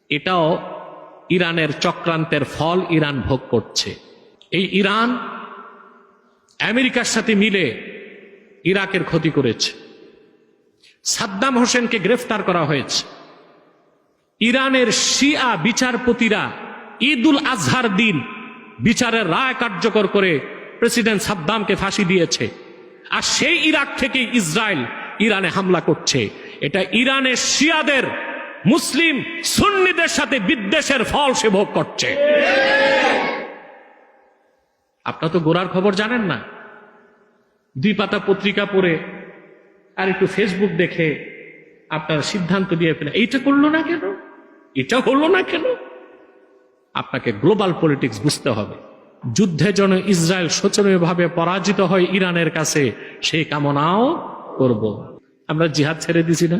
এটাও ইরানের চক্রান্তের ফল ইরান ভোগ করছে। এই ইরান আমেরিকার সাথে মিলে ইরাকের ক্ষতি করেছে। সাদ্দাম হোসেনকে গ্রেফতার করা হয়েছে। ইরানের শিয়া বিচারপতিরা ঈদ উল আজহার দিন বিচারের রায় কার্যকর করে প্রেসিডেন্ট সাদ্দামকে ফাঁসি দিয়েছে। আর সেই ইরাক থেকে ইসরায়েল ইরানে হামলা করছে। এটা ইরানের শিয়াদের মুসলিম সুন্নিদের সাথে বিদ্বেষের ফল সে ভোগ করছে। আপনারা তো গোড়ার খবর জানেন না। 2 পাতা পত্রিকা পড়ে আর একটু ফেসবুক দেখে আপনারা সিদ্ধান্ত দিয়ে ফেলেন এইটা করলো না কেন, এটা হলো না কেন। আপনাকে গ্লোবাল পলিটিক্স বুঝতে হবে। যুদ্ধে যেন ইসরায়েল শোচনীয়ভাবে পরাজিত হয় ইরানের কাছে, সেই কামনাও করব। আমরা জিহাদ ছেড়ে দিছি না।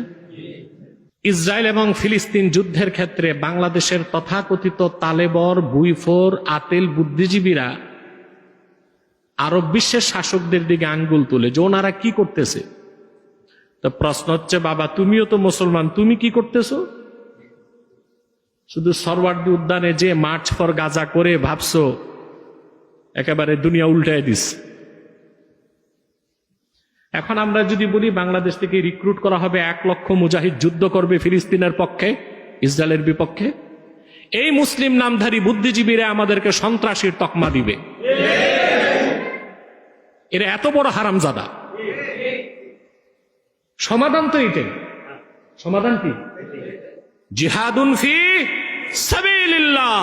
ইসরায়েল এবং ফিলিস্তিন যুদ্ধের ক্ষেত্রে বাংলাদেশের তথাকথিত তালেবর, বুইফোর, আতেল বুদ্ধিজীবীরা আরব বিশ্বের শাসকদের দিকে আঙ্গুল তুলে যে ওনারা কি করতেছে। তো প্রশ্ন হচ্ছে, বাবা তুমিও তো মুসলমান, তুমি কি করতেছো? শুধু সরওয়ার্দী উদ্যানে যে মার্চ ফর গাজা করে ভাবছো একেবারে দুনিয়া উল্টায় দিস। এখন আমরা যদি বলি বাংলাদেশ থেকে রিক্রুট করা হবে 1 লক্ষ মুজাহিদ যুদ্ধ করবে ফিলিস্তিনের পক্ষে, ইসরায়েলের বিপক্ষে, এই মুসলিম নামধারী বুদ্ধিজীবীরা আমাদেরকে সন্ত্রাসীর তকমা দিবে। এরা এত বড় হারামজাদা। সমাধান তো এটাই। সমাধান কি? জিহাদুন ফি সাবিলিল্লাহ,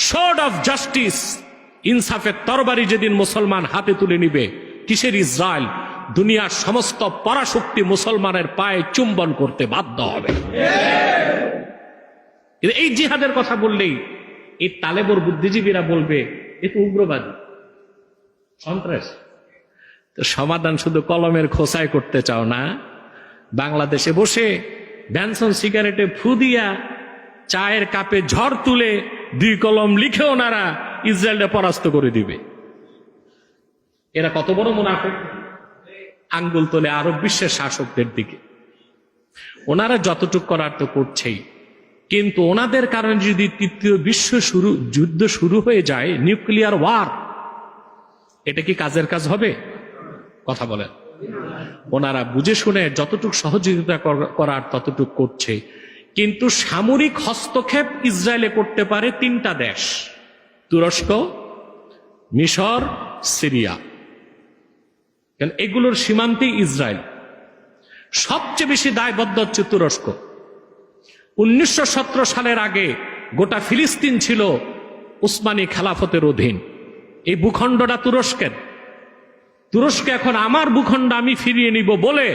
শোর্ড অফ জাস্টিস। ইনসাফের তরবারি যেদিন মুসলমান হাতে তুলে নিবে, কিসের ইসরায়েল, দুনিয়ার সমস্ত পরাশক্তি মুসলমানের পায়ে চুম্বন করতে বাধ্য হবে। এই জিহাদের কথা বললেই এই তালেবর বুদ্ধিজীবীরা বলবে এ তো উগ্রবাদী, সন্ত্রাস। তো সমাধান শুধু কলমের খোসায় করতে চাও না, বাংলাদেশে বসে ব্যানসন সিগারেটে ফু দিয়া চায়ের কাপে ঝড় তুলে 2 কলম লিখে ওনারা ইসরায়েলকে পরাস্ত করে দিবে। এরা কত বড় মুনাফিক। আঙ্গুল তোলে আরব বিশ্বের শাসকদের দিকে। ওনারা যতটুক করার তো করছেই, কিন্তু ওনাদের কারণে যদি 3য় বিশ্ব যুদ্ধ শুরু হয়ে যায়, নিউক্লিয়ার ওয়ার, এটা কি কাজের কাজ হবে? কথা বলেন। ওনারা বুঝে শুনে যতটুক সহযোগিতা করার ততটুক করছে, কিন্তু সামরিক হস্তক্ষেপ ইসরায়েলে করতে পারে 3টা দেশ, তুরস্ক, মিশর, সিরিয়া। এগুলোর সীমান্তে ইসরায়েল। সবচেয়ে বেশি দায়বদ্ধ হচ্ছে তুরস্ক। 1917 সালের আগে গোটা ফিলিস্তিন ছিল উসমানী খেলাফতের অধীন। এই ভূখণ্ডটা তুরস্কের। তুরস্ক এখন আমার ভূখণ্ড আমি ফিরিয়ে নিব বলে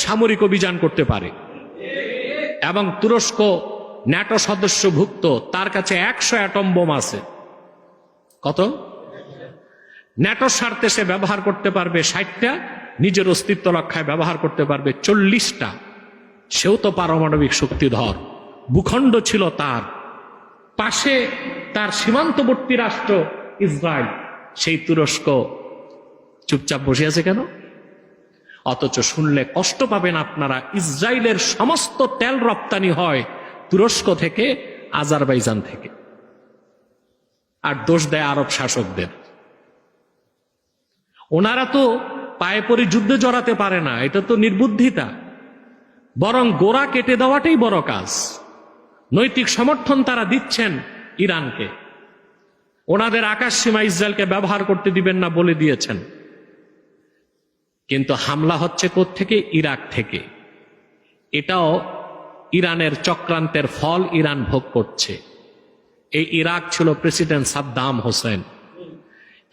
সামরিক অভিযান করতে পারে। এবং তুরস্ক ন্যাটো সদস্যভুক্ত, তার কাছে 100 অ্যাটম বোম আছে। কত? ন্যাটোর স্বার্থে সে ব্যবহার করতে পারবে 60টা, নিজের অস্তিত্ব রক্ষায় ব্যবহার করতে পারবে 40টা। সেও তো পারমাণবিক শক্তিধর। ভূখণ্ড ছিল তার, পাশে তার সীমান্তবর্তী রাষ্ট্র ইসরায়েল। সেই তুরস্ক চুপচাপ বসে আছে কেন? অথচ শুনলে কষ্ট পাবেন আপনারা, ইসরায়েলের সমস্ত তেল রপ্তানি হয় তুরস্ক থেকে, আজারবাইজান থেকে। আর দোষ দেয় আরব শাসকদের। ওনারা তো পায়ে পড়ে যুদ্ধে জড়াতে পারে না, এটা তো নির্বুদ্ধিতা। বরং গোড়া কেটে দেওয়াটাই বড় কাজ। নৈতিক সমর্থন তারা দিচ্ছেন ইরানকে। ওনাদের আকাশ সীমা ইসরায়েলকে ব্যবহার করতে দিবেন না বলে দিয়েছেন। কিন্তু হামলা হচ্ছে কোত্থেকে? ইরাক থেকে। এটাও ইরানের চক্রান্তের ফল ইরান ভোগ করছে। এই ইরাক ছিল প্রেসিডেন্ট সাদ্দাম হোসেন,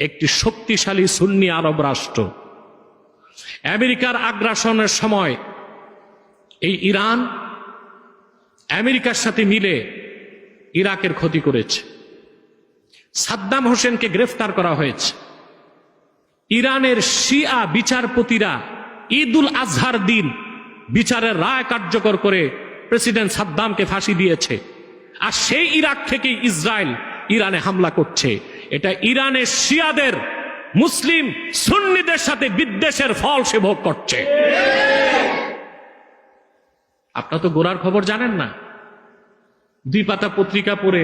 একটি শক্তিশালী সুন্নি আরব রাষ্ট্র। আমেরিকার আগ্রাসনের সময় এই ইরান আমেরিকার সাথে মিলে ইরাকের ক্ষতি করেছে। সাদ্দাম হোসেনকে গ্রেফতার করা হয়েছে। ইরানের শিয়া বিচারপতিরা ঈদ উল আজহার দিন বিচারের রায় কার্যকর করে প্রেসিডেন্ট সাদ্দামকে ফাঁসি দিয়েছে। আর সেই ইরাক থেকে ইসরায়েল ইরানে হামলা করছে। এটা ইরানের শিয়াদের মুসলিম সুন্নিদের সাথে বিদ্বেষের ফল সে ভোগ করছে। আপনারা তো গোড়ার খবর জানেন না। 2 পাতা পত্রিকা পড়ে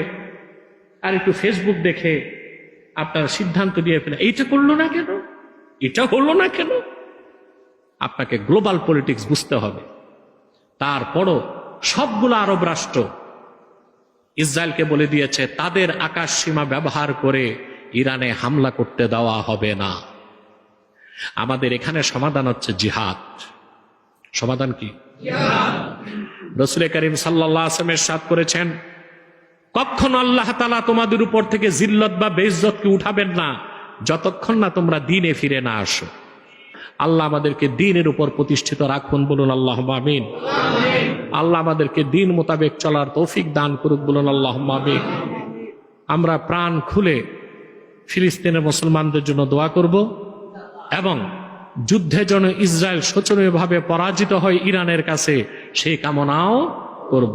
আর একটু ফেসবুক দেখে আপনারা সিদ্ধান্ত দিয়ে ফেলে এইটা করলো না কেন, এটা হলো না কেন। আপনাকে গ্লোবাল পলিটিক্স বুঝতে হবে। তারপরও সবগুলো আরব রাষ্ট্র ইসরায়েলকে বলে দিয়েছে তাদের আকাশ সীমা ব্যবহার করে ইরানে হামলা করতে দেওয়া হবে না। আমাদের এখানে সমাধান হচ্ছে জিহাদ। সমাধান কি? রাসূল করিম সাল্লাল্লাহু আলাইহি ওয়াসাল্লাম ইরশাদ করেছেন, কখনো আল্লাহ তাআলা তোমাদের উপর থেকে জিল্লত বা বেইজ্জতকে উঠাবেন না যতক্ষণ না তোমরা দ্বীনে ফিরে না আসো। আল্লাহ আমাদেরকে দ্বীনের উপর প্রতিষ্ঠিত রাখুন, বলুন আল্লাহুম্মা আমিন। আল্লাহ আমাদেরকে দ্বীন মোতাবেক চলার তৌফিক দান করুক, বলুন আল্লাহুম্মা আমিন। আমরা প্রাণ খুলে ফিলিস্তিনের মুসলমানদের জন্য দোয়া করব এবং যুদ্ধে যেন ইসরায়েল শোচনীয়ভাবে পরাজিত হয় ইরানের কাছে সেই কামনাও করব।